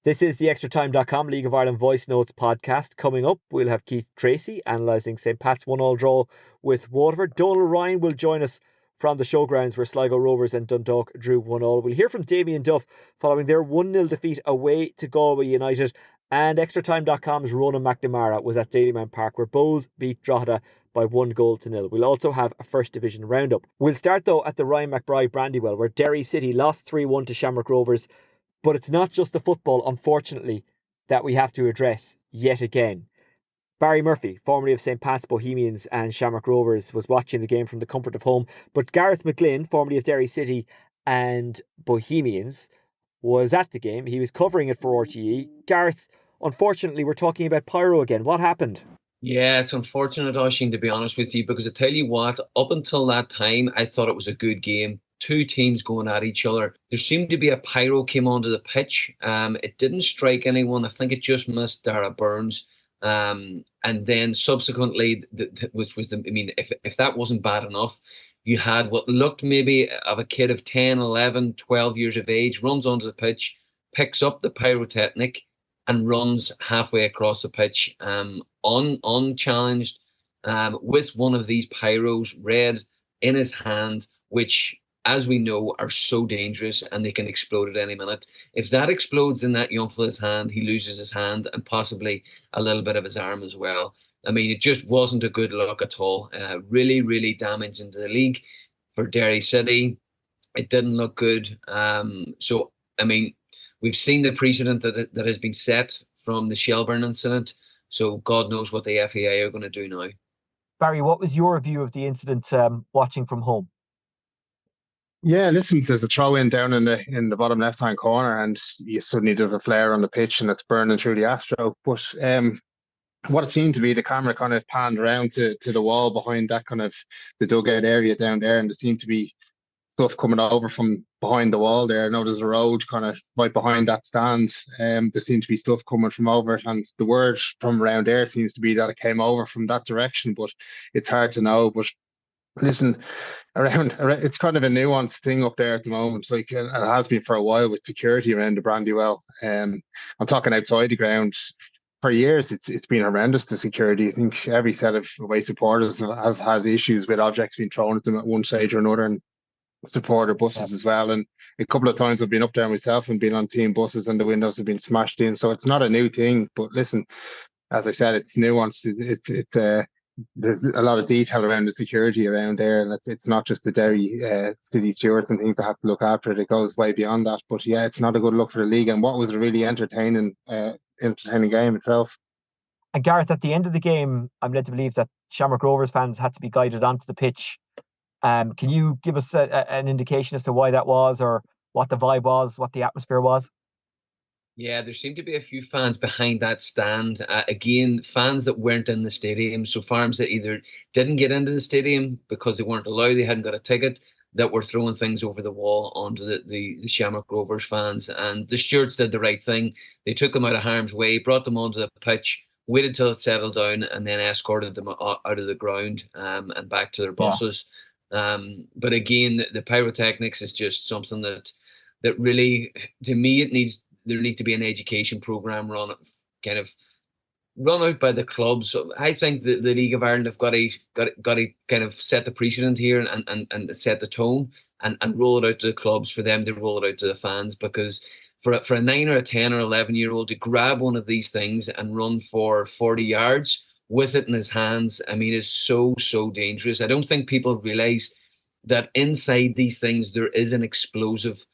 This is the Extratime.com League of Ireland Voice Notes podcast. Coming up, we'll have Keith Treacy analysing St. Pat's 1-all draw with Waterford. Donal Ryan will join us from the showgrounds where Sligo Rovers and Dundalk drew 1-all. We'll hear from Damien Duff following their 1-0 defeat away to Galway United. And Extratime.com's Ronan McNamara was at Dalymount Park where Bohs beat Drogheda by 1-0. We'll also have a First Division roundup. We'll start though at the Ryan McBride Brandywell where Derry City lost 3-1 to Shamrock Rovers. But it's not just the football, unfortunately, that we have to address yet again. Barry Murphy, formerly of St. Pat's Bohemians and Shamrock Rovers, was watching the game from the comfort of home. But Gareth McGlynn, formerly of Derry City and Bohemians, was at the game. He was covering it for RTE. Gareth, unfortunately, we're talking about pyro again. What happened? Yeah, it's unfortunate, Oisin, to be honest with you, because I tell you what, up until that time, I thought it was a good game. Two teams going at each other. There seemed to be a pyro came onto the pitch. It didn't strike anyone. I think it just missed Dara Burns. And then subsequently, if that wasn't bad enough, you had what looked maybe of a kid of 10, 11, 12 years of age, runs onto the pitch, picks up the pyrotechnic and runs halfway across the pitch, unchallenged, with one of these pyros, red, in his hand, which, as we know, are so dangerous and they can explode at any minute. If that explodes in that young fella's hand, he loses his hand and possibly a little bit of his arm as well. I mean, it just wasn't a good look at all. Really, really damaging to the league for Derry City. It didn't look good. So, I mean, we've seen the precedent that has been set from the Shelbourne incident. So God knows what the FAI are going to do now. Barry, what was your view of the incident watching from home? Yeah, listen, there's a throw in down in the bottom left hand corner, and you suddenly do a flare on the pitch, and it's burning through the astro. But what it seemed to be, the camera kind of panned around to the wall behind that kind of the dugout area down there, and there seemed to be stuff coming over from behind the wall there. I know there's a road kind of right behind that stand. There seemed to be stuff coming from over it, and the word from around there seems to be that it came over from that direction, but it's hard to know. But listen, around it's kind of a nuanced thing up there at the moment. Like it has been for a while with security around the Brandywell. I'm talking outside the ground. For years, it's been horrendous, the security. I think every set of away supporters has had issues with objects being thrown at them at one stage or another, and supporter buses as well. And a couple of times I've been up there myself and been on team buses and the windows have been smashed in. So it's not a new thing. But listen, as I said, it's nuanced. It's there's a lot of detail around the security around there, and it's not just the Derry city stewards and things that have to look after it. It goes way beyond that. But yeah, it's not a good look for the league, and what was a really entertaining game itself. And Gareth, at the end of the game, I'm led to believe that Shamrock Rovers fans had to be guided onto the pitch. Can you give us an indication as to why that was, or what the vibe was, what the atmosphere was? Yeah, there seemed to be a few fans behind that stand. Again, fans that weren't in the stadium. So fans that either didn't get into the stadium because they weren't allowed, they hadn't got a ticket, that were throwing things over the wall onto the Shamrock Rovers fans. And the stewards did the right thing. They took them out of harm's way, brought them onto the pitch, waited till it settled down, and then escorted them out of the ground and back to their buses. Yeah. But again, the pyrotechnics is just something that really, to me, there needs to be an education program run out by the clubs. So I think that the League of Ireland have got to kind of set the precedent here and set the tone and roll it out to the clubs for them to roll it out to the fans, because for a 9 or a 10 or 11-year-old to grab one of these things and run for 40 yards with it in his hands, I mean, is so dangerous. I don't think people realise that inside these things there is an explosive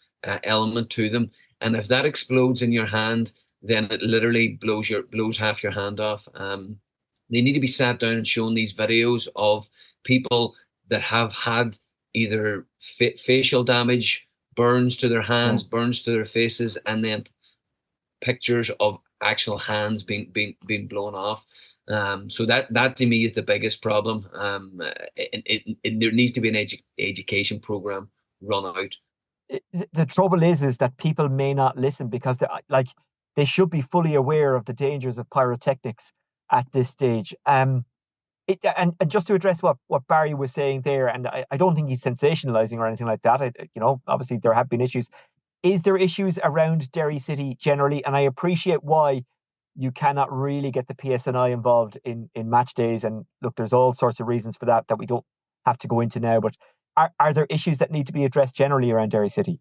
element to them. And if that explodes in your hand, then it literally blows half your hand off. They need to be sat down and shown these videos of people that have had either facial damage, burns to their hands, burns to their faces, and then pictures of actual hands being blown off. So that to me is the biggest problem. There needs to be an education program run out. The trouble is that people may not listen, because they should be fully aware of the dangers of pyrotechnics at this stage. And just to address what Barry was saying there, and I don't think he's sensationalizing or anything like that. Obviously there have been issues. is there issues around Derry City generally? And I appreciate why you cannot really get the PSNI involved in match days. And look, there's all sorts of reasons for that we don't have to go into now. But are there issues that need to be addressed generally around Derry City?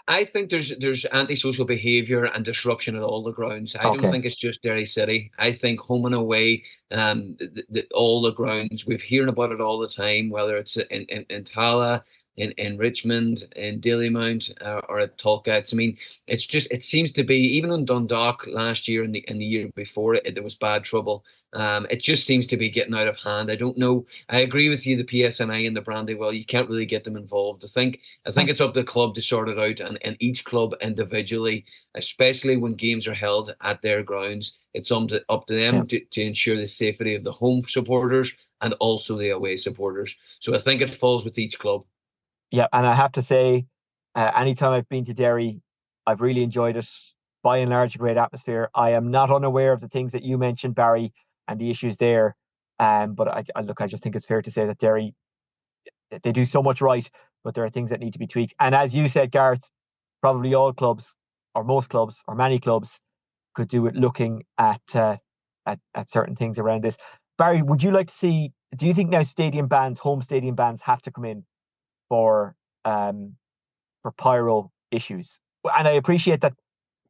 I think there's antisocial behaviour and disruption at all the grounds. I don't think it's just Derry City. I think home and away, all the grounds, we've hearing about it all the time, whether it's in Tala, in Richmond, in Dalymount, or at Talcott. I mean, it seems to be, even in Dundalk last year and the year before it, there was bad trouble. It just seems to be getting out of hand. I don't know. I agree with you. The PSNI and the Brandywell, you can't really get them involved. I think it's up to the club to sort it out, and each club individually, especially when games are held at their grounds, it's up to them to ensure the safety of the home supporters and also the away supporters. So I think it falls with each club. Yeah, and I have to say, anytime I've been to Derry, I've really enjoyed it. By and large, a great atmosphere. I am not unaware of the things that you mentioned, Barry, and the issues there. But I just think it's fair to say that Derry, they do so much right, but there are things that need to be tweaked. And as you said, Gareth, probably all clubs, or most clubs, or many clubs, could do it looking at certain things around this. Barry, would you like to see? Do you think now home stadium bans, have to come in for pyro issues? And I appreciate that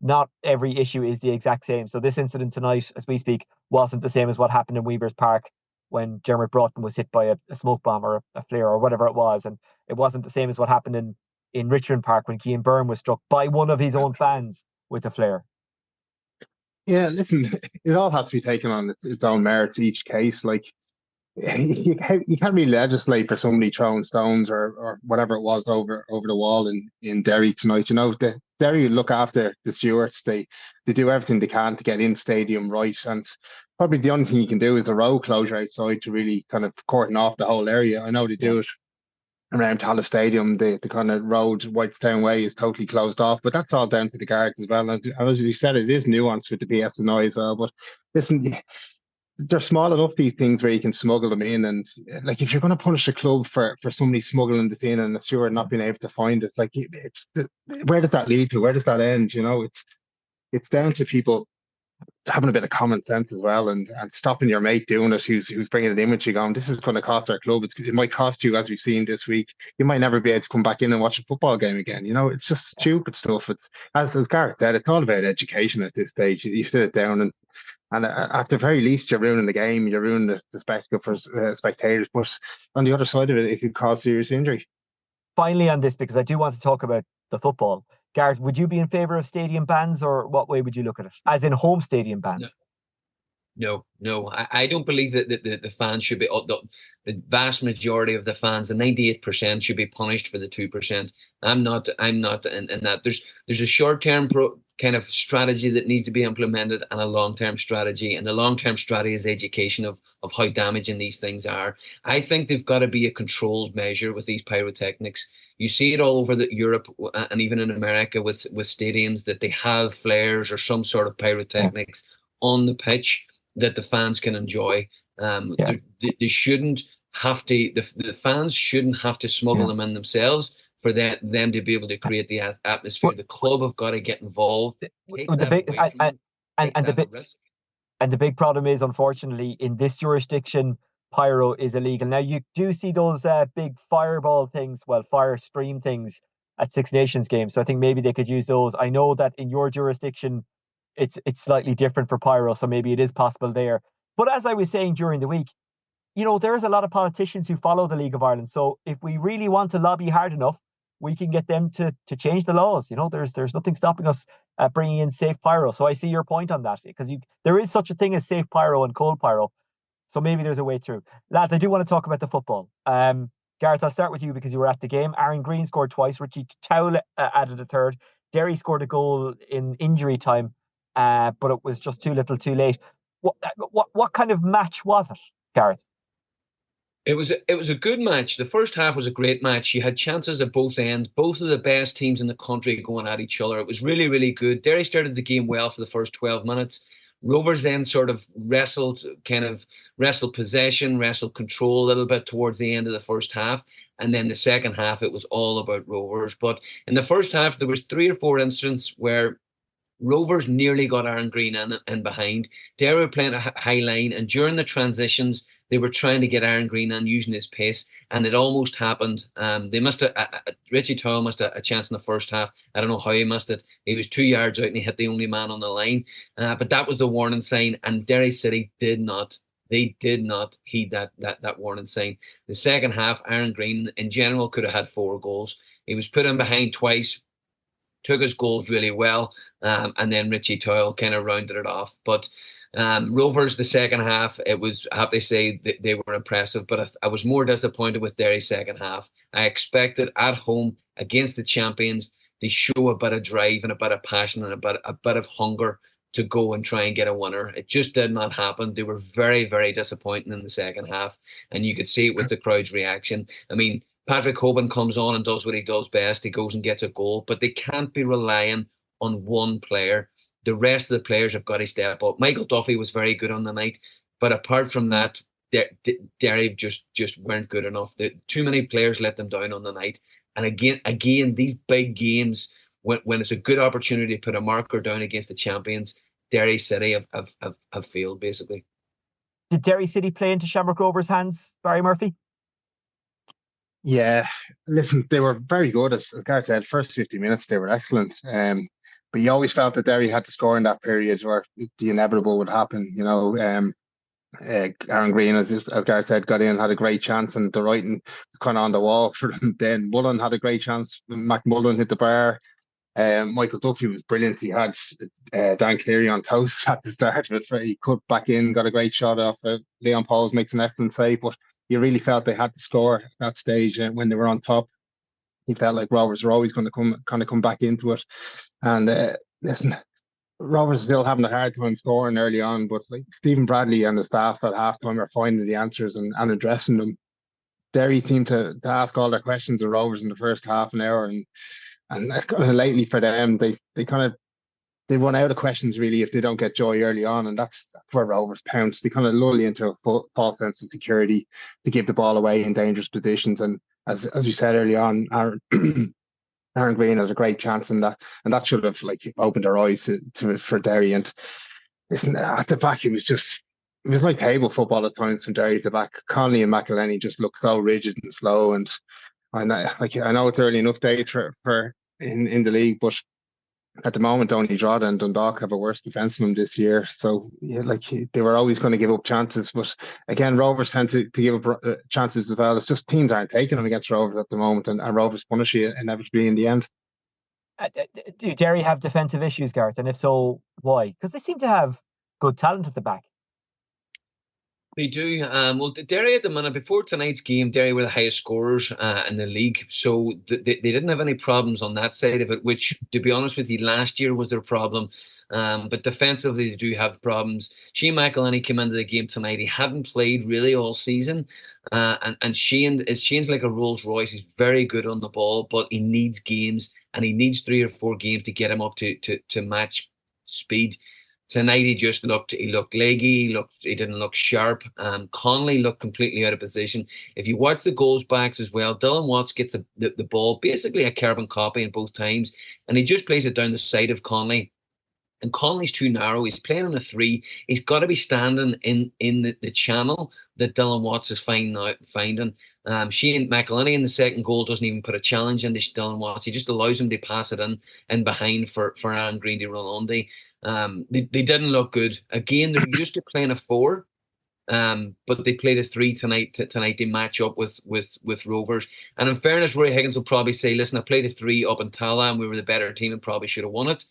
not every issue is the exact same. So this incident tonight, as we speak, wasn't the same as what happened in Weavers Park when Dermot Broughton was hit by a smoke bomb or a flare or whatever it was. And it wasn't the same as what happened in Richmond Park when Cian Byrne was struck by one of his own fans with a flare. Yeah, listen, it all has to be taken on its own merits, each case. Like, you can't really legislate for somebody throwing stones or whatever it was over the wall in Derry tonight. You know, the Derry look after the stewards. They do everything they can to get in stadium right, and probably the only thing you can do is a road closure outside to really kind of cordon off the whole area. I know they do it around Tallaght Stadium. The kind of road, Whitestown Way, is totally closed off, but that's all down to the guards as well. As you said, it is nuanced with the PSNI as well. But listen, they're small enough, these things, where you can smuggle them in. And like, if you're going to punish a club for somebody smuggling this in and the steward not being able to find it, like, where does that lead to? Where does that end? You know, it's down to people having a bit of common sense as well, and stopping your mate doing it who's bringing an image, going, this is going to cost our club. It might cost you, as we've seen this week. You might never be able to come back in and watch a football game again. You know, it's just stupid stuff. It's, as Gareth said, it's all about education at this stage. You sit down and at the very least, you're ruining the game, you're ruining the spectacle for spectators. But on the other side of it, it could cause serious injury. Finally, on this, because I do want to talk about the football, Gareth, would you be in favour of stadium bans, or what way would you look at it? As in home stadium bans? No. I don't believe that the fans should be, the vast majority of the fans, the 98%, should be punished for the 2%. I'm not in that. There's a short-term kind of strategy that needs to be implemented, and a long-term strategy. And the long-term strategy is education of how damaging these things are. I think they've got to be a controlled measure with these pyrotechnics. You see it all over Europe and even in America with stadiums, that they have flares or some sort of pyrotechnics on the pitch that the fans can enjoy. They shouldn't have to. The fans shouldn't have to smuggle them in themselves for them to be able to create the atmosphere. The club have got to get involved. And the big problem is, unfortunately, in this jurisdiction, pyro is illegal. Now, you do see those big fireball things, fire stream things at Six Nations games. So I think maybe they could use those. I know that in your jurisdiction, it's slightly different for pyro, so maybe it is possible there. But as I was saying during the week, you know, there's a lot of politicians who follow the League of Ireland. So if we really want to lobby hard enough, we can get them to change the laws. You know, there's nothing stopping us bringing in safe pyro. So I see your point on that, because there is such a thing as safe pyro and cold pyro. So maybe there's a way through. Lads, I do want to talk about the football. Gareth, I'll start with you because you were at the game. Aaron Green scored twice. Richie Towell added a third. Derry scored a goal in injury time, but it was just too little too late. What kind of match was it, Gareth? It was a good match. The first half was a great match. You had chances at both ends, both of the best teams in the country going at each other. It was really, really good. Derry started the game well for the first 12 minutes. Rovers then sort of wrestled possession, wrestled control a little bit towards the end of the first half. And then the second half, it was all about Rovers. But in the first half, there was 3 or 4 incidents where Rovers nearly got Aaron Green in behind. Derry were playing a high line, and during the transitions, they were trying to get Aaron Green in using his pace, and it almost happened. They missed Richie Toyle missed a chance in the first half. I don't know how he missed it. He was 2 yards out and he hit the only man on the line. But that was the warning sign, and Derry City did not. They did not heed that warning sign. The second half, Aaron Green in general could have had 4 goals. He was put in behind twice, took his goals really well, and then Richie Toyle kind of rounded it off. But Rovers, the second half, it was, I have to say, they were impressive, but I was more disappointed with Derry's second half. I expected at home against the champions to show a bit of drive and a bit of passion and a bit of hunger to go and try and get a winner. It just did not happen. They were very, very disappointing in the second half, and you could see it with the crowd's reaction. I mean, Patrick Hoban comes on and does what he does best. He goes and gets a goal, but they can't be relying on one player. The rest of the players have got to step up. Michael Duffy was very good on the night, but apart from that, Derry just weren't good enough. Too many players let them down on the night. And again, these big games, when it's a good opportunity to put a marker down against the champions, Derry City have failed, basically. Did Derry City play into Shamrock Rovers' hands, Barry Murphy? Yeah, listen, they were very good. As Gareth said, first 50 minutes, they were excellent. But you always felt that Derry had to score in that period where the inevitable would happen. Aaron Green, as Gareth said, got in, had a great chance, and the writing was kind of on the wall for them. Then Mullen had a great chance. McMullen hit the bar. Michael Duffy was brilliant. He had Dan Cleary on toast at the start of it. He cut back in, got a great shot off. Leon Pauls makes an excellent save, but you really felt they had to score at that stage when they were on top. He felt like Rovers were always going to come back into it. And listen, Rovers still having a hard time scoring early on, but like Stephen Bradley and the staff at halftime are finding the answers and addressing them. Derry seemed to ask all their questions of Rovers in the first half an hour, and kind of lately for them, they run out of questions really if they don't get joy early on, and that's where Rovers pounce. They kind of lull you into a false sense of security to give the ball away in dangerous positions. And as we said early on, Aaron Green had a great chance in that, and that should have opened their eyes to for Derry. And at the back, it was like table football at times from Derry at the back. Connolly and McElhenney just looked so rigid and slow. And I know it's early enough days for in the league, but at the moment, only Drogheda and Dundalk have a worse defence than them this year. So, they were always going to give up chances. But again, Rovers tend to give up chances as well. It's just teams aren't taking them against Rovers at the moment, and Rovers punish you inevitably in the end. Do Derry have defensive issues, Gareth? And if so, why? Because they seem to have good talent at the back. They do. Well, Derry at the minute, before tonight's game, Derry were the highest scorers in the league. So they didn't have any problems on that side of it, which, to be honest with you, last year was their problem. But defensively, they do have problems. Shane McElhenney came into the game tonight. He hadn't played really all season. And Shane's like a Rolls Royce. He's very good on the ball, but he needs games, and he needs 3 or 4 games to get him up to match speed. Tonight he looked leggy, he didn't look sharp. Connolly looked completely out of position. If you watch the goals backs as well, Dylan Watts gets the ball, basically a carbon copy in both times, and he just plays it down the side of Connolly. And Connolly's too narrow. He's playing on a 3. He's got to be standing in the channel that Dylan Watts is finding. Shane McElhenney in the second goal doesn't even put a challenge into Dylan Watts. He just allows him to pass it in behind for Aaron Green to run on to. They didn't look good. Again, they're used to playing a 4, but they played a 3 tonight to match up with Rovers. And in fairness, Roy Higgins will probably say, listen, I played a 3 up in Tala and we were the better team and probably should have won it.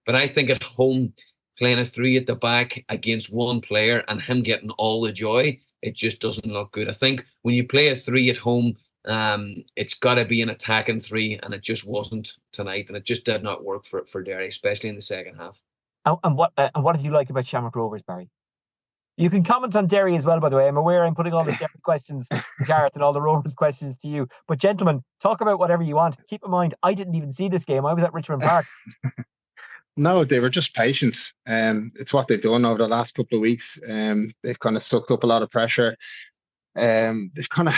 But I think at home, playing a 3 at the back against one player and him getting all the joy, it just doesn't look good. I think when you play a 3 at home, it's got to be an attacking 3, and it just wasn't tonight, and it just did not work for Derry, especially in the second half. And what did you like about Shamrock Rovers, Barry? You can comment on Derry as well, by the way. I'm aware I'm putting all the Derry questions to Gareth and all the Rovers questions to you. But gentlemen, talk about whatever you want. Keep in mind, I didn't even see this game. I was at Richmond Park. No, they were just patient. It's what they've done over the last couple of weeks. They've kind of sucked up a lot of pressure. They've kind of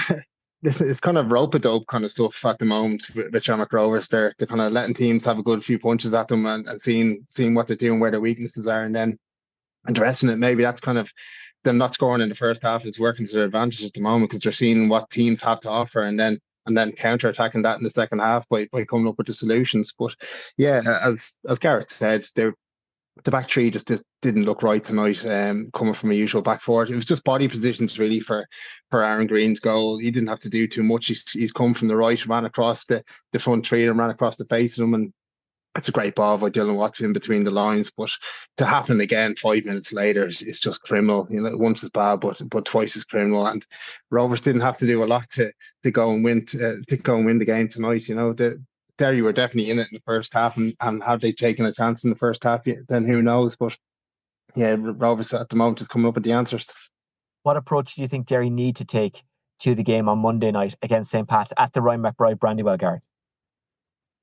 it's kind of rope-a-dope kind of stuff at the moment with Shamrock Rovers. They're kind of letting teams have a good few punches at them and seeing what they're doing, where their weaknesses are, and then addressing it. Maybe that's kind of them not scoring in the first half. It's working to their advantage at the moment because they're seeing what teams have to offer, and then counter-attacking that in the second half by coming up with the solutions. But yeah, as Gareth said, the back three just didn't look right tonight. Coming from a usual back four, it was just body positions really for Aaron Green's goal. He didn't have to do too much. He's come from the right, ran across the front three and ran across the face of them, and it's a great ball by Dylan Watson between the lines. But to happen again 5 minutes later is just criminal. You know, once is bad, but twice is criminal. And Rovers didn't have to do a lot to go and win the game tonight. You know, Derry were definitely in it in the first half, and had they taken a chance in the first half, then who knows? But yeah, Rovers at the moment is coming up with the answers. What approach do you think Derry need to take to the game on Monday night against St. Pat's at the Ryan McBride Brandywell, Gareth?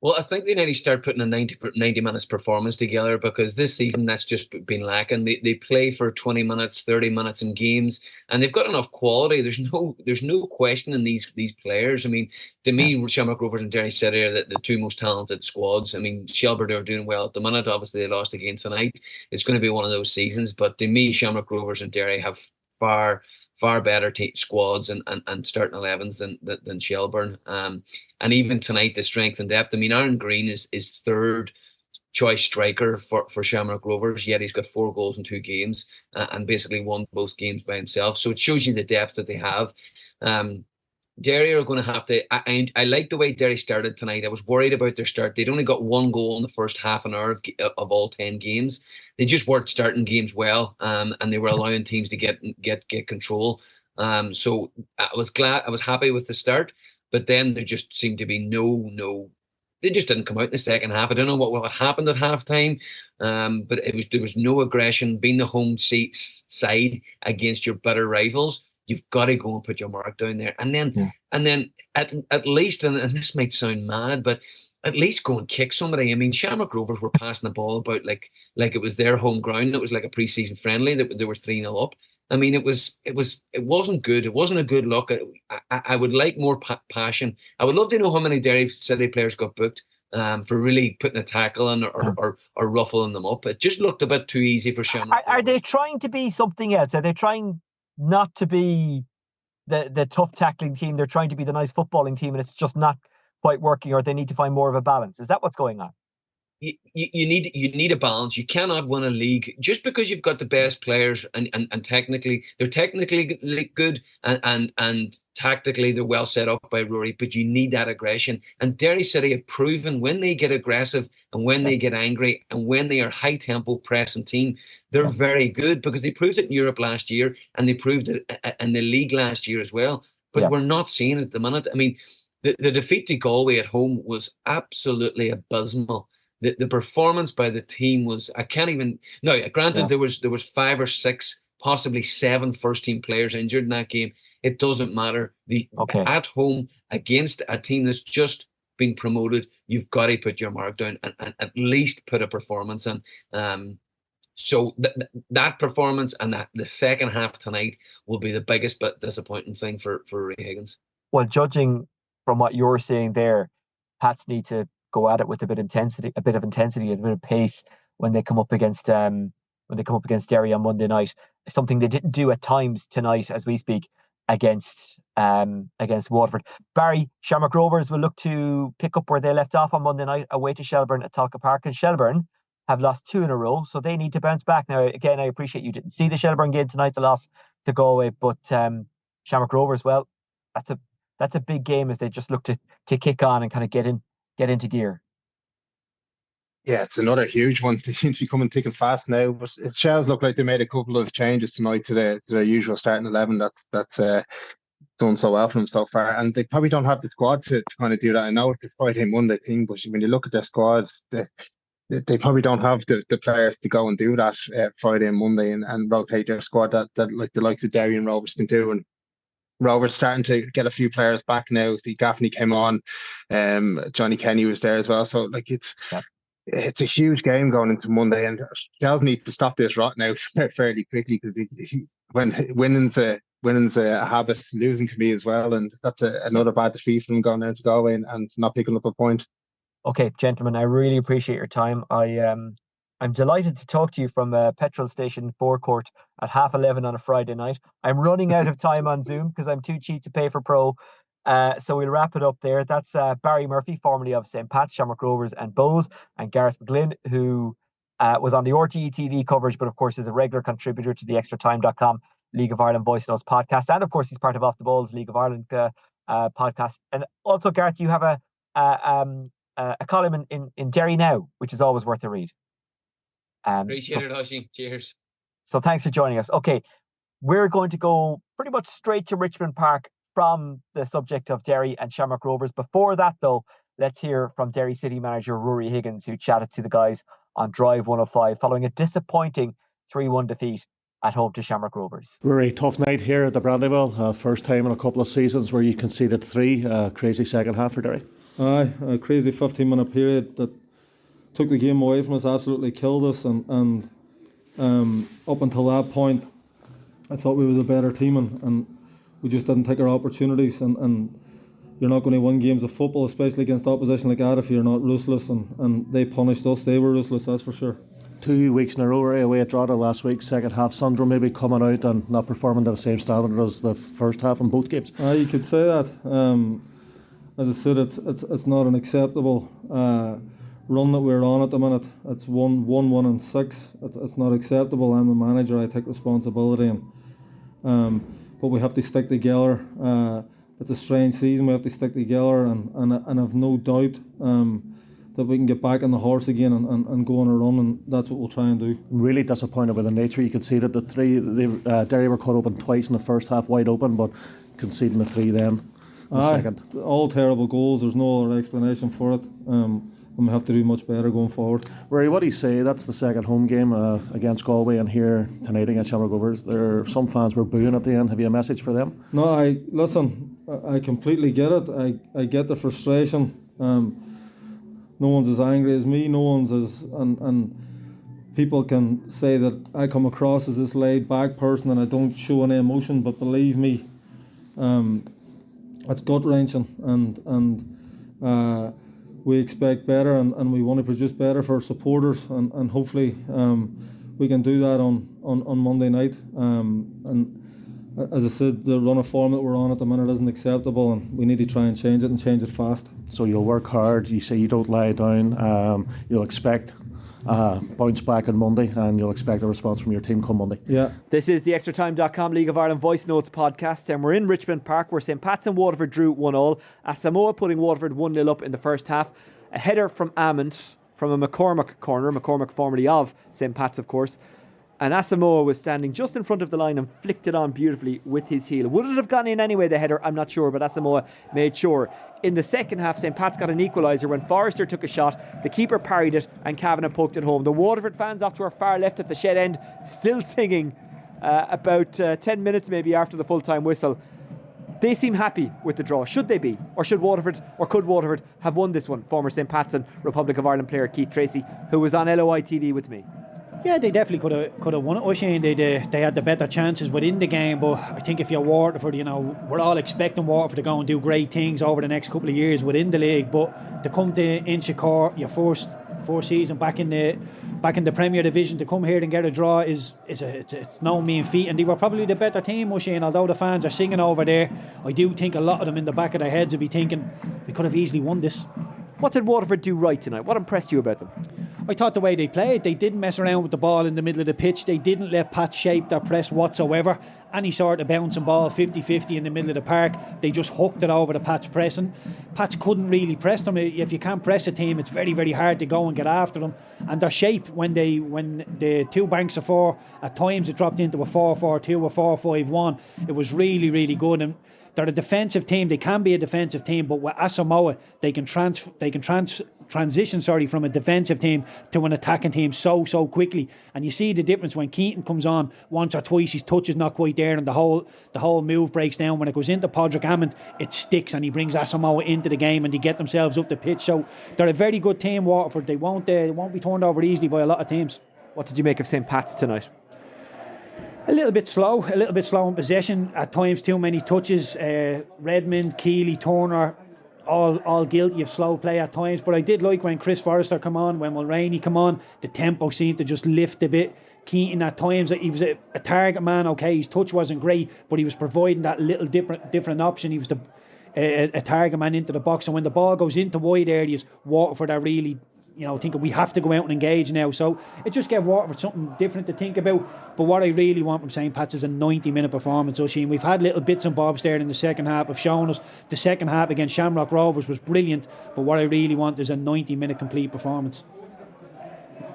Well, I think they need to start putting a 90 minutes performance together, because this season that's just been lacking. They play for 20 minutes, 30 minutes in games, and they've got enough quality. There's no question in these players. I mean, to me, Shamrock Rovers and Derry City are the two most talented squads. I mean, Shelbourne are doing well at the minute. Obviously, they lost again tonight. It's going to be one of those seasons. But to me, Shamrock Rovers and Derry have far better squads and starting 11s than Shelbourne. And even tonight, the strength and depth. I mean, Aaron Green is third choice striker for Shamrock Rovers, yet he's got 4 goals in 2 games and basically won both games by himself. So it shows you the depth that they have. Derry are going to have to. I like the way Derry started tonight. I was worried about their start. They'd only got 1 goal in the first half an hour of all 10 games. They just weren't starting games well, and they were allowing teams to get control. So I was happy with the start, but then there just seemed to be no. They just didn't come out in the second half. I don't know what happened at halftime, but there was no aggression. Being the home side against your better rivals, you've got to go and put your mark down there, and then at least, and this might sound mad, but at least go and kick somebody. I mean, Shamrock Rovers were passing the ball about like it was their home ground. It was like a pre-season friendly that they were 3-0 up. I mean, it wasn't good. It wasn't a good look. I would like more passion. I would love to know how many Derry City players got booked for really putting a tackle on or ruffling them up. It just looked a bit too easy for Shamrock. Are they trying to be something else? Are they trying not to be the tough tackling team? They're trying to be the nice footballing team, and it's just not quite working, or they need to find more of a balance. Is that what's going on? You need a balance. You cannot win a league just because you've got the best players and they're technically good and tactically they're well set up by Rory, but you need that aggression. And Derry City have proven when they get aggressive and when they get angry and when they are high tempo pressing team, they're very good, because they proved it in Europe last year and they proved it in the league last year as well. But we're not seeing it at the minute. I mean, the defeat to Galway at home was absolutely abysmal. The performance by the team was, I can't even. No, granted, there was 5 or 6, possibly 7 first team players injured in that game. It doesn't matter. At home against a team that's just been promoted, you've got to put your mark down and at least put a performance in. So that performance and the second half tonight will be the biggest but disappointing thing for Ray Higgins. Well, judging from what you're saying there, Pats need to go at it with a bit of intensity, and a bit of pace when they come up against Derry on Monday night. Something they didn't do at times tonight, as we speak, against Waterford. Barry, Shamrock Rovers will look to pick up where they left off on Monday night away to Shelbourne at Talca Park, and Shelbourne have lost 2 in a row, so they need to bounce back. Now, again, I appreciate you didn't see the Shelbourne game tonight, the loss to Galway, but Shamrock Rovers, well, that's a big game as they just look to kick on and kind of get into gear. Yeah, it's another huge one. They seem to be coming thick and fast now. But it Shells look like they made a couple of changes tonight to their usual starting 11. That's done so well for them so far, and they probably don't have the squad to kind of do that. I know it's a Friday Monday thing, but when you look at their squads, they probably don't have the players to go and do that Friday and Monday and rotate their squad that like the likes of Derry and Rovers can do. And Rovers starting to get a few players back now. See, Gaffney came on, Johnny Kenny was there as well. So like it's a huge game going into Monday, and Shells needs to stop this rot now fairly quickly, because when winning's a winning's a habit, losing can be as well, and that's another bad defeat from going down to Galway and not picking up a point. Okay, gentlemen, I really appreciate your time. I'm delighted to talk to you from a petrol station forecourt at 11:30 on a Friday night. I'm running out of time on Zoom because I'm too cheap to pay for Pro. So we'll wrap it up there. That's Barry Murphy, formerly of St. Pat's, Shamrock Rovers and Bohs, and Gareth McGlynn, who was on the RTE TV coverage, but of course is a regular contributor to the Extratime.com League of Ireland Voice Notes podcast. And of course, he's part of Off the Balls League of Ireland podcast. And also, Gareth, you have a column in Derry Now, which is always worth a read. Appreciate it, Oisin. Cheers. So thanks for joining us. Okay, we're going to go pretty much straight to Richmond Park from the subject of Derry and Shamrock Rovers. Before that, though, let's hear from Derry City manager Rory Higgins, who chatted to the guys on Drive 105 following a disappointing 3-1 defeat at home to Shamrock Rovers. Very tough night here at the Brandywell. First time in a couple of seasons where you conceded 3. Crazy second half for Derry. Aye, a crazy 15-minute period that took the game away from us, absolutely killed us, and up until that point I thought we was a better team, and we just didn't take our opportunities, and you're not going to win games of football, especially against opposition like that, if you're not ruthless, and they punished us. They were ruthless, that's for sure. 2 weeks in a row away at Drogheda last week, second half syndrome maybe coming out and not performing to the same standard as the first half in both games. You could say that. As I said, it's not an acceptable run that we're on at the minute. It's 1-1-6. It's not acceptable. I'm the manager. I take responsibility, and but we have to stick together. It's a strange season. We have to stick together, and I've no doubt that we can get back on the horse again and go on a run, and that's what we'll try and do. Really disappointed with the nature. You could see that Derry were cut open twice in the first half, wide open, but conceding the 3 then. Second. All terrible goals. There's no other explanation for it. And we have to do much better going forward. Rory, what do you say? That's the second home game against Galway, and here tonight against Shamrock Rovers. Some fans were booing at the end. Have you a message for them? No, I completely get it. I get the frustration. No one's as angry as me. No one's as and people can say that I come across as this laid back person and I don't show any emotion. But believe me, it's gut wrenching, and we expect better, and we want to produce better for our supporters, and hopefully we can do that on Monday night. And as I said, the run of form that we're on at the minute isn't acceptable, and we need to try and change it, and change it fast. So you'll work hard. You say you don't lie down. You'll expect bounce back on Monday, and you'll expect a response from your team come Monday. Yeah. This is the Extratime.com League of Ireland Voice Notes podcast, and we're in Richmond Park where St. Pat's and Waterford drew 1-1. Asamoah putting Waterford 1-0 up in the first half. A header from Amond from a McCormack corner. McCormack formerly of St. Pat's, of course. And Asamoah was standing just in front of the line and flicked it on beautifully with his heel. Would it have gone in anyway, the header? I'm not sure, but Asamoah made sure. In the second half, St. Pat's got an equaliser when Forrester took a shot. The keeper parried it and Kavanagh poked it home. The Waterford fans off to our far left at the shed end, still singing about 10 minutes maybe after the full-time whistle. They seem happy with the draw. Should they be? Or could Waterford have won this one? Former St. Pat's and Republic of Ireland player Keith Treacy, who was on LOI TV with me. Yeah, they definitely could have won it, Oisin. They had the better chances within the game, but I think if you're Waterford, we're all expecting Waterford to go and do great things over the next couple of years within the league. But to come to Inchicore, your first season back in the Premier Division, to come here and get a draw it's no mean feat. And they were probably the better team, Oisin. Although the fans are singing over there, I do think a lot of them in the back of their heads will be thinking we could have easily won this. What did Waterford do right tonight? What impressed you about them? I thought the way they played, they didn't mess around with the ball in the middle of the pitch. They didn't let Pat shape their press whatsoever. Any sort of bouncing ball, 50-50 in the middle of the park, they just hooked it over the Pat's pressing. Pats couldn't really press them. If you can't press a team, it's very, very hard to go and get after them. And their shape, when the two banks of four, at times it dropped into a 4-4-2, a 4-5-1. It was really, really good. And they're a defensive team. They can be a defensive team, but with Asamoah, they can transition from a defensive team to an attacking team so quickly. And you see the difference when Keaton comes on once or twice. His touch is not quite there, and the whole move breaks down. When it goes into Padraig Hammond, it sticks, and he brings Asamoah into the game, and they get themselves up the pitch. So they're a very good team, Waterford. They won't be turned over easily by a lot of teams. What did you make of St. Pat's tonight? A little bit slow in possession. At times, too many touches. Redmond, Keeley, Turner, all guilty of slow play at times. But I did like when Chris Forrester come on, when Mulroney come on. The tempo seemed to just lift a bit. Keaton at times, he was a target man. Okay, his touch wasn't great, but he was providing that little different option. He was a target man into the box, and when the ball goes into wide areas, Waterford are really, thinking we have to go out and engage now. So it just gave Waterford something different to think about. But what I really want from St. Pat's is a 90-minute performance, Oisin. We've had little bits and bobs there in the second half of showing us. The second half against Shamrock Rovers was brilliant, but what I really want is a 90-minute complete performance.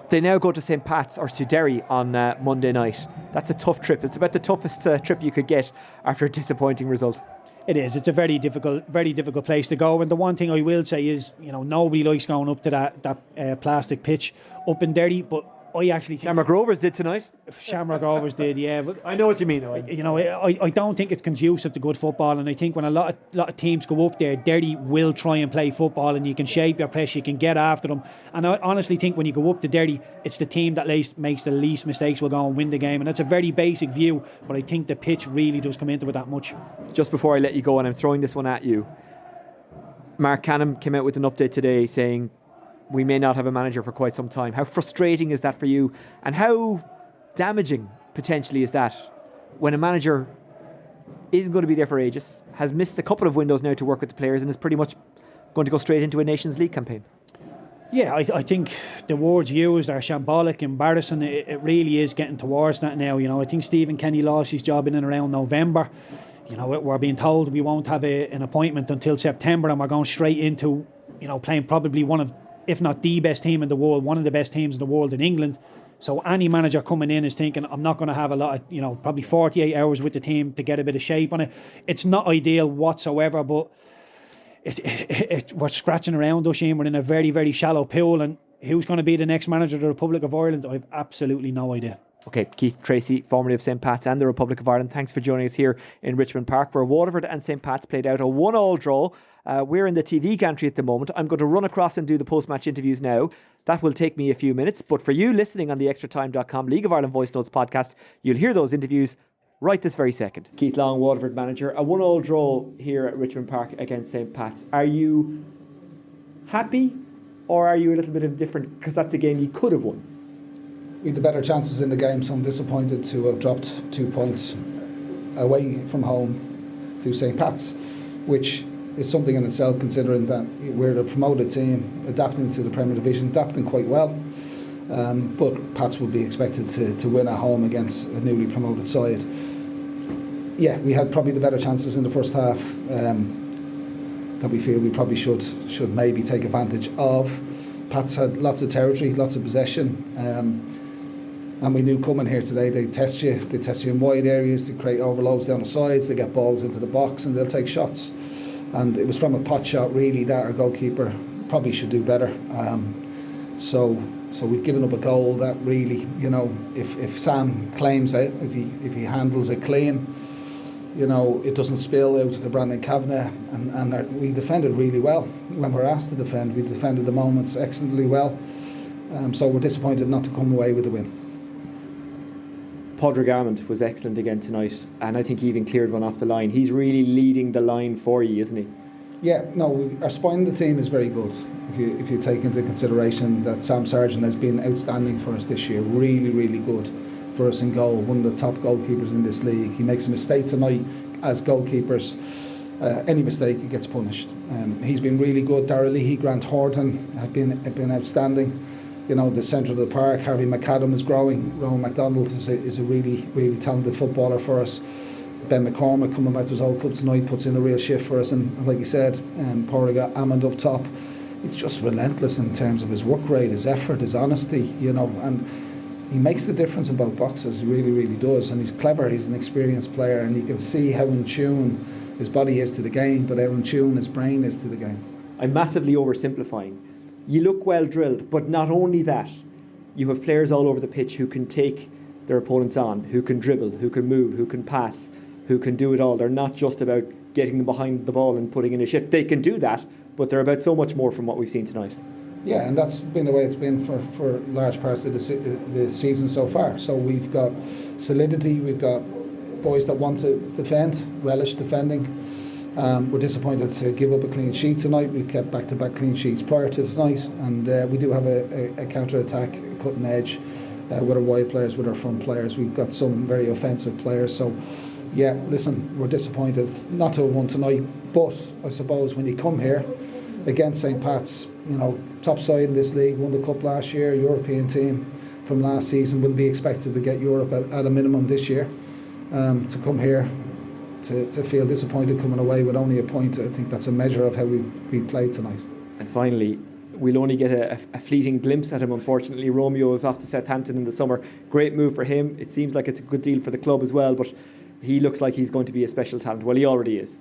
They now go to St. Pat's or to Derry on Monday night. That's a tough trip. It's about the toughest trip you could get after a disappointing result. It is. It's a very difficult place to go. And the one thing I will say is, nobody likes going up to that plastic pitch up in Derry, but I actually think Shamrock Rovers did tonight. Shamrock Rovers did, yeah. But I know what you mean. I don't think it's conducive to good football, and I think when a lot of teams go up there, Derry will try and play football, and you can shape your press, you can get after them. And I honestly think when you go up to Derry, it's the team that makes the least mistakes will go and win the game, and that's a very basic view, but I think the pitch really does come into it that much. Just before I let you go, and I'm throwing this one at you, Mark Canham came out with an update today saying we may not have a manager for quite some time. How frustrating is that for you? And how damaging potentially is that when a manager isn't going to be there for ages, has missed a couple of windows now to work with the players, and is pretty much going to go straight into a Nations League campaign? Yeah, I think the words used are shambolic, embarrassing. It really is getting towards that now. I think Stephen Kenny lost his job in and around November. We're being told we won't have an appointment until September, and we're going straight into, playing probably one of, if not the best team in the world, one of the best teams in the world in England. So any manager coming in is thinking, I'm not going to have a lot of, probably 48 hours with the team to get a bit of shape on it. It's not ideal whatsoever, but we're scratching around, Oisin. We're in a very, very shallow pool, and who's going to be the next manager of the Republic of Ireland? I have absolutely no idea. Okay, Keith Treacy, formerly of St. Pat's and the Republic of Ireland, thanks for joining us here in Richmond Park, where Waterford and St. Pat's played out a 1-1 draw. We're in the TV gantry at the moment. I'm going to run across and do the post-match interviews now. That will take me a few minutes, but for you listening on the Extratime.com League of Ireland Voice Notes podcast, you'll hear those interviews right this very second. Keith Long, Waterford manager, a 1-1 draw here at Richmond Park against St. Pat's. Are you happy, or are you a little bit indifferent because that's a game you could have won? We had the better chances in the game, so I'm disappointed to have dropped 2 points away from home to St. Pat's, which is something in itself, considering that we're a promoted team adapting to the Premier Division, adapting quite well. But Pats would be expected to win at home against a newly promoted side. Yeah, we had probably the better chances in the first half that we feel we probably should maybe take advantage of. Pats had lots of territory, lots of possession. And we knew coming here today, they test you in wide areas, they create overloads down the sides, they get balls into the box and they'll take shots. And it was from a pot shot really that our goalkeeper probably should do better. So we've given up a goal that really, if Sam claims it, if he handles it clean, it doesn't spill out to Brandon Kavanagh, and we defended really well. When we're asked to defend, we defended the moments excellently well. So we're disappointed not to come away with the win. Padraig Armand was excellent again tonight, and I think he even cleared one off the line. He's really leading the line for you, isn't he? Yeah, no, our spine of the team is very good. If you take into consideration that Sam Sargent has been outstanding for us this year, really, really good for us in goal, one of the top goalkeepers in this league. He makes a mistake tonight, as goalkeepers, any mistake he gets punished. He's been really good. Darragh Leahy, Grant Horton have been outstanding. The centre of the park, Harvey McAdam is growing. Ronan McDonald is a really, really talented footballer for us. Ben McCormick coming back to his old club tonight puts in a real shift for us, and like you said, Padraig Armand up top, he's just relentless in terms of his work rate, his effort, his honesty, and he makes the difference in both boxes. He really, really does, and he's clever. He's an experienced player, and you can see how in tune his body is to the game, but how in tune his brain is to the game. I'm massively oversimplifying. You look well drilled, but not only that, you have players all over the pitch who can take their opponents on, who can dribble, who can move, who can pass, who can do it all. They're not just about getting them behind the ball and putting in a shift. They can do that, but they're about so much more from what we've seen tonight. Yeah, and that's been the way it's been for large parts of the season so far. So we've got solidity, we've got boys that want to defend, relish defending. We're disappointed to give up a clean sheet tonight. We've kept back-to-back clean sheets prior to tonight, and we do have a counter-attack, a cutting edge with our wide players, with our front players. We've got some very offensive players. So, yeah, listen, we're disappointed not to have won tonight, but I suppose when you come here against St. Pat's, you know, top side in this league, won the cup last year, European team from last season, will be expected to get Europe at a minimum this year. To come here to feel disappointed coming away with only a point, I think that's a measure of how we played tonight. And finally, we'll only get a fleeting glimpse at him, unfortunately. Romeo is off to Southampton in the summer. Great move for him. It seems like it's a good deal for the club as well, but he looks like he's going to be a special talent. Well, he already is.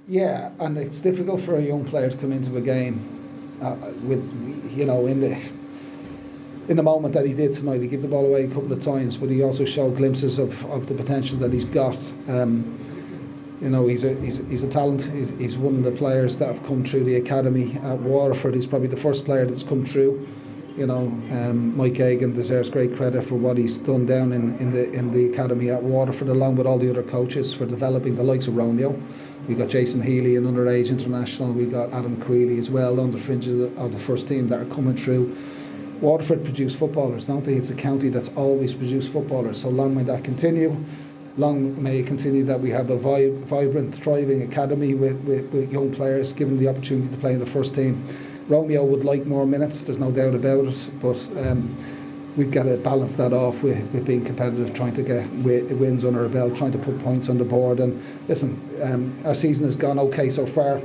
Yeah, and it's difficult for a young player to come into a game with, you know, in the moment that he did tonight. He gave the ball away a couple of times, but he also showed glimpses of the potential that he's got. You know, he's a talent. He's one of the players that have come through the academy at Waterford. He's probably the first player that's come through. You know, Mike Egan deserves great credit for what he's done down in the academy at Waterford, along with all the other coaches, for developing the likes of Romeo. We got Jason Healy, an underage international. We got Adam Quealy as well, on the fringes of the first team that are coming through. Waterford produce footballers, don't they? It's a county that's always produced footballers. So long may that continue. Long may it continue that we have a vibrant, thriving academy with young players given the opportunity to play in the first team. Romeo would like more minutes, there's no doubt about it, but we've got to balance that off with being competitive, trying to get wins under our belt, trying to put points on the board. And listen, our season has gone okay so far,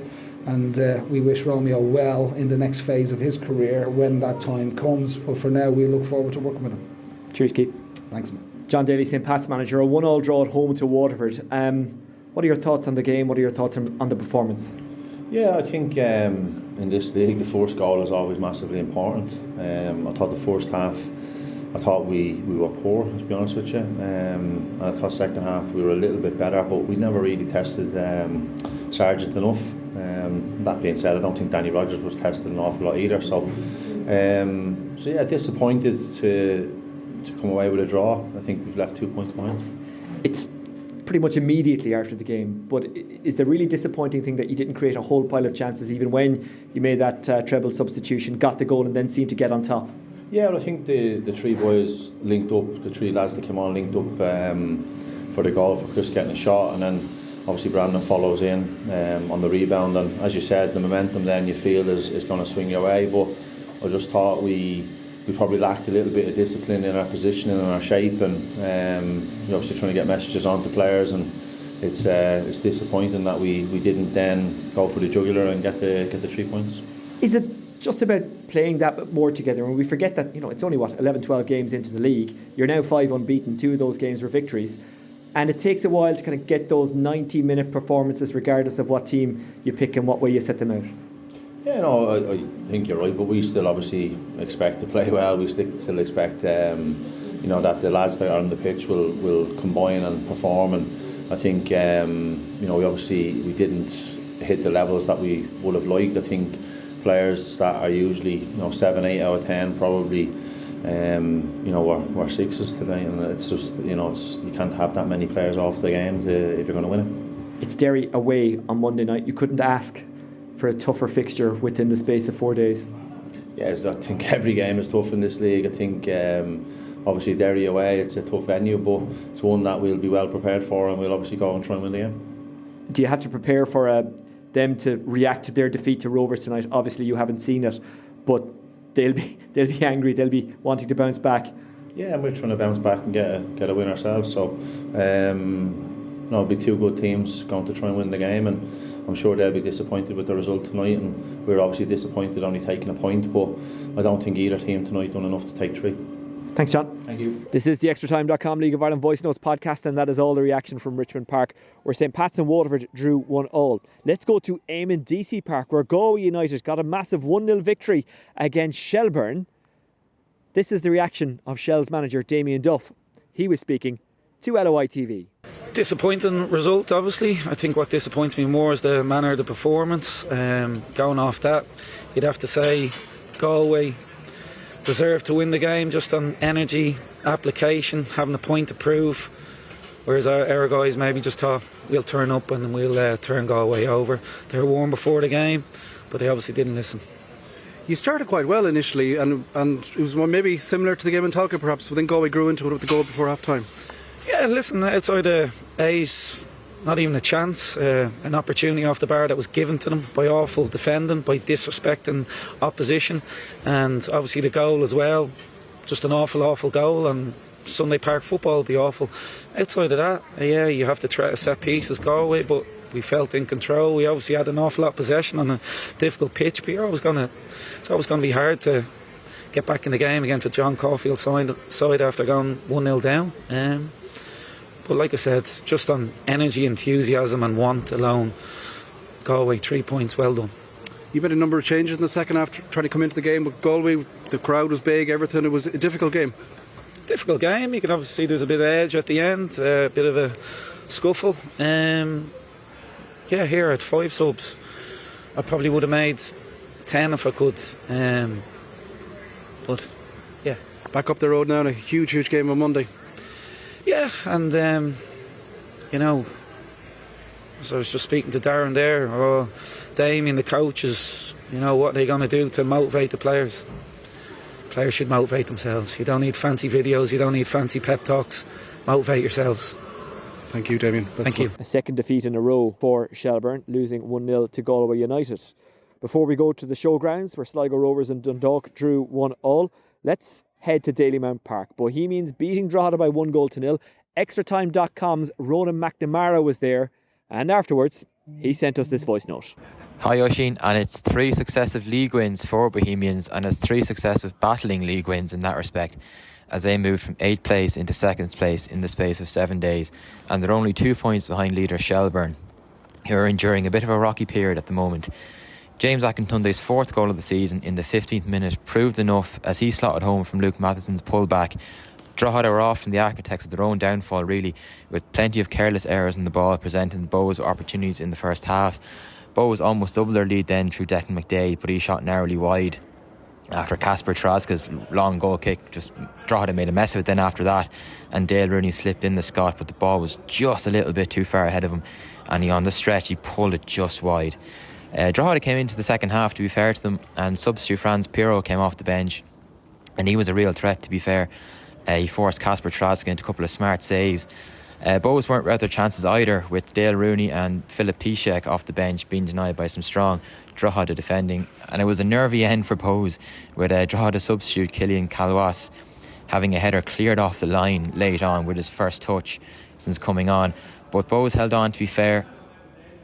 and we wish Romeo well in the next phase of his career when that time comes. But for now, we look forward to working with him. Cheers, Keith. Thanks, man. John Daly, St. Pat's manager, a 1-1 draw at home to Waterford. What are your thoughts on the game? What are your thoughts on the performance? Yeah, I think in this league the first goal is always massively important. I thought the first half, I thought we were poor, to be honest with you, and I thought second half we were a little bit better, but we never really tested Sargent enough. That being said, I don't think Danny Rogers was tested an awful lot either. So yeah, disappointed to come away with a draw. I think we've left 2 points behind. It's pretty much immediately after the game, but is the really disappointing thing that you didn't create a whole pile of chances even when you made that treble substitution, got the goal and then seemed to get on top? Yeah, well, I think the three boys linked up, the three lads that came on linked up for the goal, for Chris getting a shot, and then obviously Brandon follows in on the rebound, and as you said, the momentum then you feel is going to swing your way. But I just thought we probably lacked a little bit of discipline in our positioning and our shape, and we're obviously trying to get messages on to players, and it's disappointing that we didn't then go for the jugular and get the 3 points. Is it just about playing that bit more together? And we forget that, you know, it's only 11-12 games into the league. You're now 5 unbeaten. 2 of those games were victories, and it takes a while to kind of get those 90-minute performances regardless of what team you pick and what way you set them out. Yeah, no, I think you're right, but we still obviously expect to play well. We still expect that the lads that are on the pitch will combine and perform, and I think we didn't hit the levels that we would have liked. I think players that are usually 7, 8 out of 10 probably were 6s today, and it's just you can't have that many players off the game if you're going to win it. It's Derry away on Monday night. You couldn't ask for a tougher fixture within the space of 4 days. Yes, I think every game is tough in this league. I think obviously Derry away, it's a tough venue, but it's one that we'll be well prepared for, and we'll obviously go and try and win the game. Do you have to prepare for them to react to their defeat to Rovers tonight? Obviously you haven't seen it, but they'll be angry, they'll be wanting to bounce back. Yeah, and we're trying to bounce back and get a win ourselves, so it'll be 2 good teams going to try and win the game, and I'm sure they'll be disappointed with the result tonight, and we're obviously disappointed only taking a point, but I don't think either team tonight done enough to take 3. Thanks, John. Thank you. This is the Extratime.com League of Ireland Voice Notes podcast, and that is all the reaction from Richmond Park, where St. Pat's and Waterford drew 1-1. Let's go to Eamon DC Park, where Galway United got a massive 1-0 victory against Shelbourne. This is the reaction of Shell's manager Damien Duff. He was speaking to LOI TV. Disappointing result, obviously. I think what disappoints me more is the manner of the performance. Going off that, you'd have to say Galway deserved to win the game just on energy, application, having a point to prove. Whereas our guys maybe just thought, we'll turn up and we'll turn Galway over. They were warm before the game, but they obviously didn't listen. You started quite well initially, and it was maybe similar to the game in Talca perhaps, but then Galway grew into it with the goal before half time. Yeah, listen, outside of A's, not even a chance, an opportunity off the bar that was given to them by awful defending, by disrespecting opposition, and obviously the goal as well, just an awful goal, and Sunday Park football will be awful. Outside of that, yeah, you have to try a set piece as Galway, but we felt in control. We obviously had an awful lot of possession on a difficult pitch, but it's always going to be hard to get back in the game against a John Caulfield side after going 1-0 down. But like I said, just on energy, enthusiasm and want alone, Galway 3 points, well done. You made a number of changes in the second half trying to come into the game with Galway. The crowd was big, everything. It was a difficult game. Difficult game. You can obviously see there's a bit of edge at the end, a bit of a scuffle. Yeah, here at 5 subs, I probably would have made 10 if I could. But yeah, back up the road now in a huge game on Monday. Yeah, and you know, as I was just speaking to Darren there, Damien, the coaches, you know, what are they going to do to motivate the players? Players should motivate themselves. You don't need fancy videos, you don't need fancy pep talks. Motivate yourselves. Thank you, Damien. Thank you. A second defeat in a row for Shelbourne, losing 1-0 to Galway United. Before we go to the showgrounds, where Sligo Rovers and Dundalk drew 1-1, let's head to Dalymount Park. Bohemians beating Drogheda by 1-0. Extratime.com's Ronan McNamara was there, and afterwards he sent us this voice note. Hi Oisin, and it's 3 successive league wins for Bohemians, and it's 3 successive battling league wins in that respect, as they moved from 8th place into 2nd place in the space of 7 days, and they're only 2 points behind leader Shelbourne, who are enduring a bit of a rocky period at the moment. James Akintunde's 4th goal of the season in the 15th minute proved enough as he slotted home from Luke Matheson's pullback. Drogheda were often the architects of their own downfall, really, with plenty of careless errors in the ball, presenting Bohs with opportunities in the first half. Bohs almost doubled their lead then through Declan McDade, but he shot narrowly wide after Kasper Traska's long goal kick. Just Drogheda made a mess of it then after that, and Dale Rooney slipped in the Scot, but the ball was just a little bit too far ahead of him, and on the stretch he pulled it just wide. Drogheda came into the second half, to be fair to them, and substitute Franz Pirro came off the bench, and he was a real threat, to be fair. He forced Kasper Traska into a couple of smart saves. Bohs weren't without their chances either, with Dale Rooney and Philip Piszczek off the bench being denied by some strong Drogheda defending, and it was a nervy end for Bohs, with Drogheda substitute Killian Calwas having a header cleared off the line late on with his first touch since coming on. But Bohs held on, to be fair,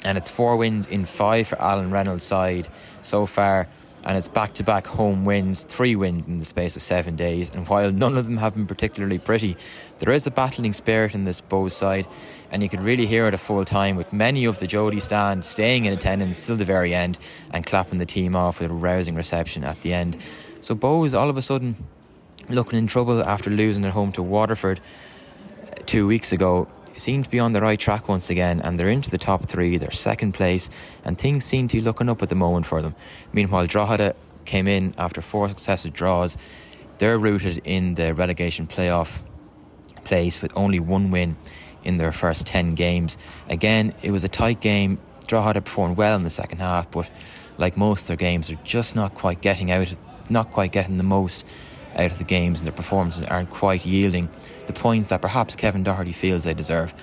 and it's 4 wins in 5 for Alan Reynolds' side so far, and it's back-to-back home wins, 3 wins in the space of 7 days, and while none of them have been particularly pretty, there is a battling spirit in this Bohs side, and you could really hear it at full time, with many of the Jody stand staying in attendance till the very end and clapping the team off with a rousing reception at the end. So Bohs all of a sudden looking in trouble after losing at home to Waterford 2 weeks ago, seem to be on the right track once again, and they're into the top 3, they're 2nd place, and things seem to be looking up at the moment for them. Meanwhile, Drogheda came in after 4 successive draws. They're rooted in the relegation playoff place with only 1 win in their first 10 games. Again, it was a tight game. Drogheda performed well in the second half, but like most of their games, they're just not quite getting the most out of the games, and their performances aren't quite yielding the points that perhaps Kevin Doherty feels they deserve.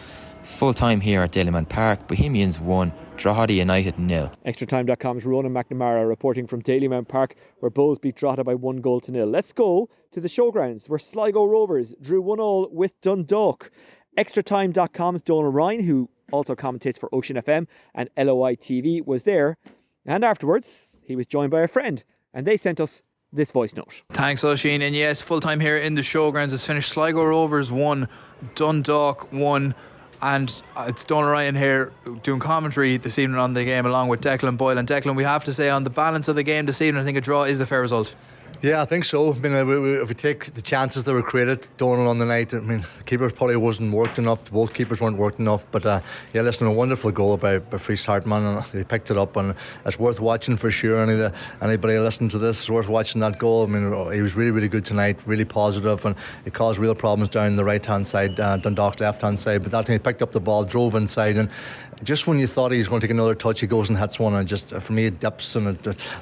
Full time here at Dalymount Park, Bohemians 1, Drogheda United 0. Extratime.com's Ronan McNamara reporting from Dalymount Park, where Bohs beat Drogheda by 1-0. Let's go to the showgrounds, where Sligo Rovers drew 1-1 with Dundalk. Extratime.com's Donal Ryan, who also commentates for Ocean FM and LOI TV, was there, and afterwards he was joined by a friend, and they sent us this voice note. Thanks, Oisin. And yes, full time here in the showgrounds. It's finished Sligo Rovers 1, Dundalk 1, and it's Donal Ryan here doing commentary this evening on the game along with Declan, Boyle and Declan. We have to say, on the balance of the game this evening, I think a draw is a fair result. Yeah, I think so. I mean, if we take the chances that were created, Donal on the night, I mean, the keeper probably wasn't worked enough. Both keepers weren't worked enough. But yeah, listen, a wonderful goal by Fries Hartman, and they picked it up, and it's worth watching for sure. Anybody listening to this, is worth watching that goal. I mean, he was really, really good tonight, really positive, and it caused real problems down the right-hand side, Dundalk's left-hand side. But that time he picked up the ball, drove inside, and just when you thought he was going to take another touch, he goes and hits one, and just for me it dips, and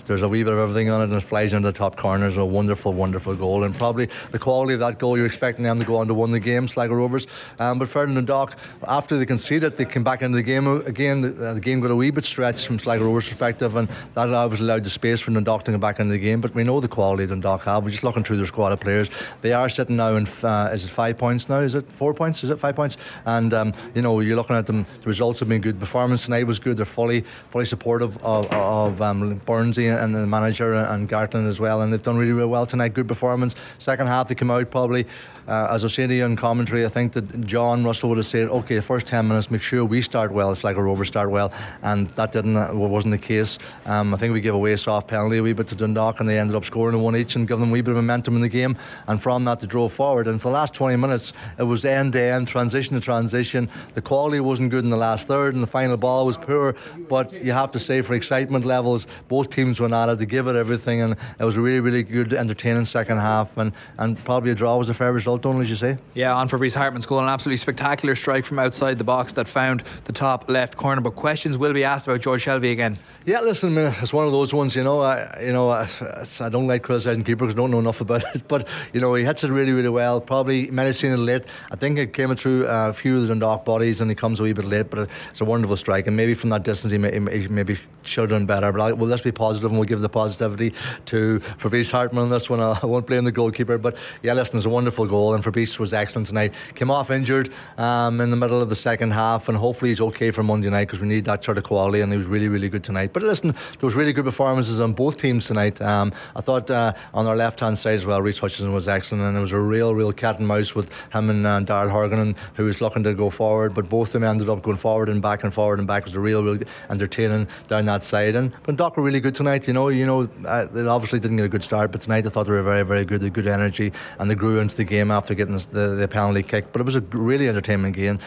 there's a wee bit of everything on it, and it flies into the top corners. A wonderful, wonderful goal, and probably the quality of that goal, you're expecting them to go on to win the game, Sligo Rovers. But Ferdinand Dundalk, after they conceded, they came back into the game again. The game got a wee bit stretched from Sligo Rovers' perspective, and that obviously allowed the space for Dundalk to come back into the game. But we know the quality Dundalk have. We're just looking through their squad of players. They are sitting now in is it 5 points now? Is it 4 points? Is it 5 points? And you know, you're looking at them. The results have been good. Performance tonight was good. They're fully supportive of Burnsy and the manager and Gartland as well, and they've done really, really well tonight. Good performance. Second half they came out probably, as I was saying to you in commentary, I think that John Russell would have said, okay, the first 10 minutes make sure we start well, it's like a Rovers start well, and that wasn't the case. I think we gave away a soft penalty a wee bit to Dundalk, and they ended up scoring a one each and giving them a wee bit of momentum in the game, and from that they drove forward, and for the last 20 minutes it was end to end, transition to transition. The quality wasn't good in the last third, and the final ball was poor, but you have to say, for excitement levels, both teams went at it, they give it everything, and it was a really, really good, entertaining second half, and probably a draw was a fair result, Donal, as you say. Yeah, on for Fries Hartman's goal, an absolutely spectacular strike from outside the box that found the top left corner. But questions will be asked about George Shelby again. Yeah, listen, it's one of those ones, I don't like criticising keepers, I don't know enough about it, but he hits it really, really well. Probably might have seen it late. I think it came through a few of the Dundalk bodies, and he comes a wee bit late, but it's a wonderful strike, and maybe from that distance he maybe should have done better. But let's be positive, and we'll give the positivity to Fries Hartman on this one. I won't blame the goalkeeper, but yeah, listen, it's a wonderful goal, and Fries was excellent tonight. Came off injured in the middle of the second half, and hopefully he's okay for Monday night, because we need that sort of quality, and he was really, really good tonight. But listen, there was really good performances on both teams tonight. I thought on our left hand side as well, Reece Hutchinson was excellent, and it was a real cat and mouse with him and Darrell Horgan, who was looking to go forward, but both of them ended up going forward and back and forward and back. It was a real entertaining down that side, and Dundalk were really good tonight. They obviously didn't get a good start, but tonight I thought they were very, very good. They had good energy, and they grew into the game after getting the penalty kick. But it was a really entertaining game.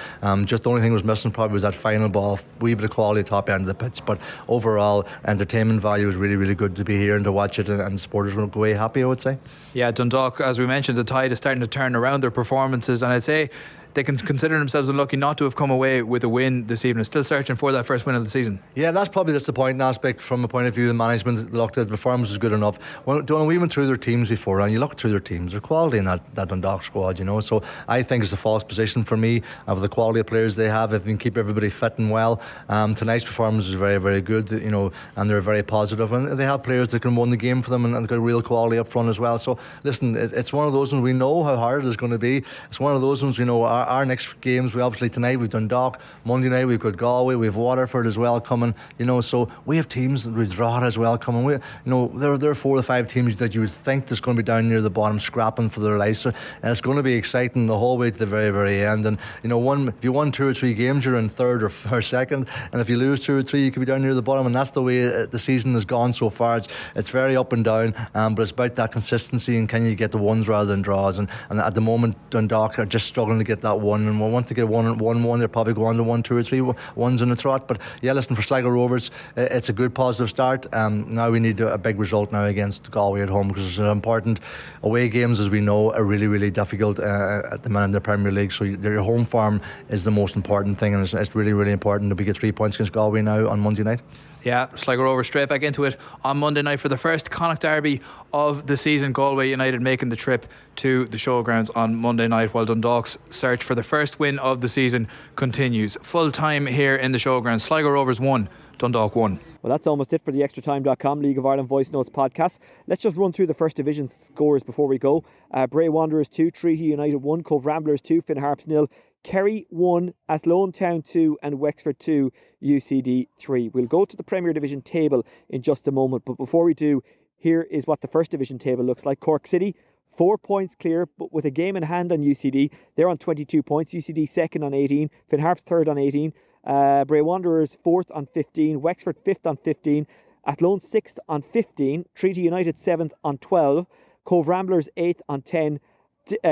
Just the only thing was missing probably was that final ball, wee bit of quality top end of the pitch, but overall entertainment value was really, really good to be here and to watch it, and the supporters will go away happy, I would say. Yeah, Dundalk, as we mentioned, the tide is starting to turn around their performances, and I'd say they can consider themselves unlucky not to have come away with a win this evening. Still searching for that first win of the season. Yeah, that's probably the disappointing aspect from a point of view of the management. Looked at the performance was good enough. Well, Donal, we went through their teams before, and you look through their teams, there's quality in that Dundalk squad, so I think it's a false position for me of the quality of players they have if they can keep everybody fit and well. Tonight's performance was very, very good, and they're very positive, and they have players that can win the game for them, and they've got real quality up front as well. So listen, it's one of those ones, we know how hard it is going to be. It's one of those ones, our next games, we obviously tonight we've Dundalk, Monday night we've got Galway, we've Waterford as well coming, so we have teams with Drogheda as well coming. There are 4 or 5 teams that you would think that's going to be down near the bottom scrapping for their lives, and it's going to be exciting the whole way to the very, very end. And if you won 2 or 3 games, you're in third or second, and if you lose 2 or 3, you could be down near the bottom, and that's the way the season has gone so far. It's very up and down, but it's about that consistency, and can you get the ones rather than draws, and at the moment Dundalk are just struggling to get that one, and we'll want to get 1-1, they'll probably go on to 1, 2 or 3 ones in the trot. But yeah, listen, for Sligo Rovers, it's a good positive start. Now we need a big result now against Galway at home, because it's important. Away games, as we know, are really, really difficult at the minute in the Premier League, so your home form is the most important thing, and it's really, really important that we get 3 points against Galway now on Monday night. Yeah, Sligo Rovers straight back into it on Monday night for the first Connacht derby of the season. Galway United making the trip to the showgrounds on Monday night, while Dundalk's search for the first win of the season continues. Full time here in the showgrounds. Sligo Rovers 1, Dundalk 1. Well, that's almost it for the Extratime.com League of Ireland Voice Notes podcast. Let's just run through the first division scores before we go. Bray Wanderers 2, Treacy United 1, Cove Ramblers 2, Finn Harps 0, Kerry 1, Athlone Town 2 and Wexford 2, UCD 3. We'll go to the Premier Division table in just a moment, but before we do, here is what the first division table looks like. Cork City 4 points clear, but with a game in hand on UCD. They're on 22 points, UCD second on 18, Finn Harps third on 18, Bray Wanderers 4th on 15, Wexford 5th on 15, Athlone 6th on 15. Treaty United 7th on 12. Cove Ramblers 8th on 10.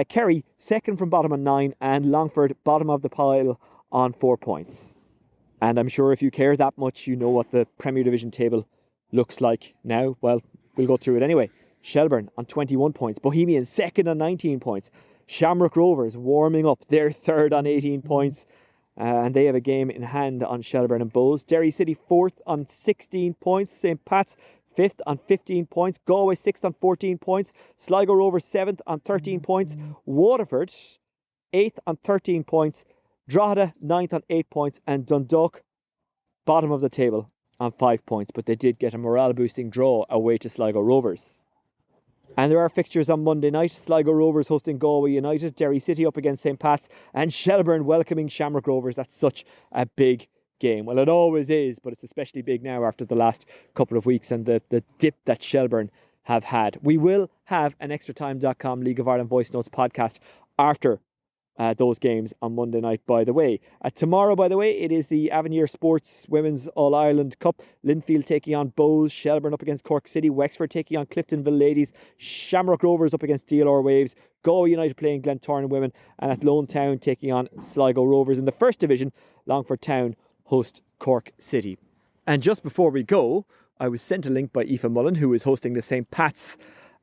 Kerry 2nd from bottom on 9. And Longford bottom of the pile on 4 points. And I'm sure if you care that much, you know what the Premier Division table looks like now. Well, we'll go through it anyway. Shelbourne on 21 points. Bohemians 2nd on 19 points. Shamrock Rovers warming up. They're 3rd on 18 points. And they have a game in hand on Shelbourne and Bohs. Derry City 4th on 16 points. St. Pat's 5th on 15 points. Galway 6th on 14 points. Sligo Rovers 7th on 13 points. Waterford 8th on 13 points. Drogheda 9th on 8 points. And Dundalk bottom of the table on 5 points. But they did get a morale boosting draw away to Sligo Rovers. And there are fixtures on Monday night. Sligo Rovers hosting Galway United. Derry City up against St. Pat's. And Shelbourne welcoming Shamrock Rovers. That's such a big game. Well, it always is, but it's especially big now after the last couple of weeks and the dip that Shelbourne have had. We will have an Extratime.com League of Ireland Voice Notes podcast after those games on Monday night, by the way. Tomorrow, by the way, it is the Avenir Sports Women's All-Ireland Cup. Linfield taking on Bohs, Shelbourne up against Cork City, Wexford taking on Cliftonville Ladies, Shamrock Rovers up against DLR Waves, Galway United playing Glentoran Women, and Athlone Town taking on Sligo Rovers. In the first division, Longford Town host Cork City. And just before we go, I was sent a link by Aoife Mullen, who is hosting the St. Pat's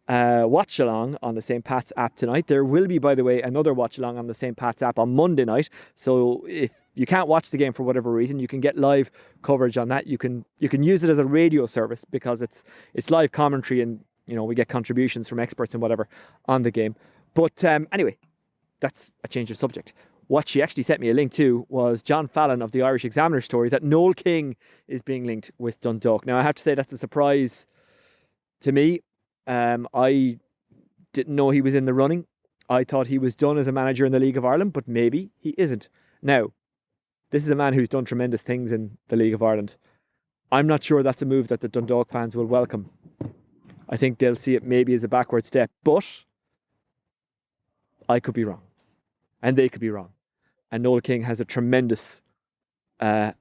watch along on the St. Pat's app tonight. There will be, by the way, another watch along on the St. Pat's app on Monday night. So if you can't watch the game for whatever reason, you can get live coverage on that. You can use it as a radio service because it's live commentary, and we get contributions from experts and whatever on the game. But anyway, that's a change of subject. What she actually sent me a link to was John Fallon of the Irish Examiner story that Noel King is being linked with Dundalk. Now, I have to say that's a surprise to me. I didn't know he was in the running. I thought he was done as a manager in the League of Ireland, but maybe he isn't. Now, this is a man who's done tremendous things in the League of Ireland. I'm not sure that's a move that the Dundalk fans will welcome. I think they'll see it maybe as a backward step, but I could be wrong. And they could be wrong. And Noel King has a tremendous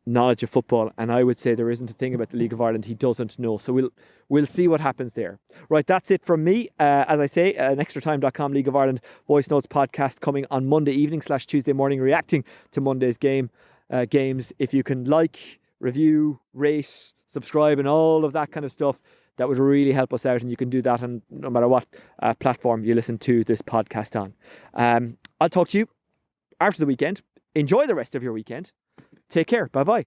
knowledge of football, and I would say there isn't a thing about the League of Ireland he doesn't know. So we'll see what happens there. Right, that's it from me. As I say, an Extratime.com League of Ireland Voice Notes podcast coming on Monday evening / Tuesday morning, reacting to Monday's games. If you can like, review, rate, subscribe, and all of that kind of stuff, that would really help us out, and you can do that on no matter what platform you listen to this podcast on. I'll talk to you after the weekend. Enjoy the rest of your weekend. Take care. Bye-bye.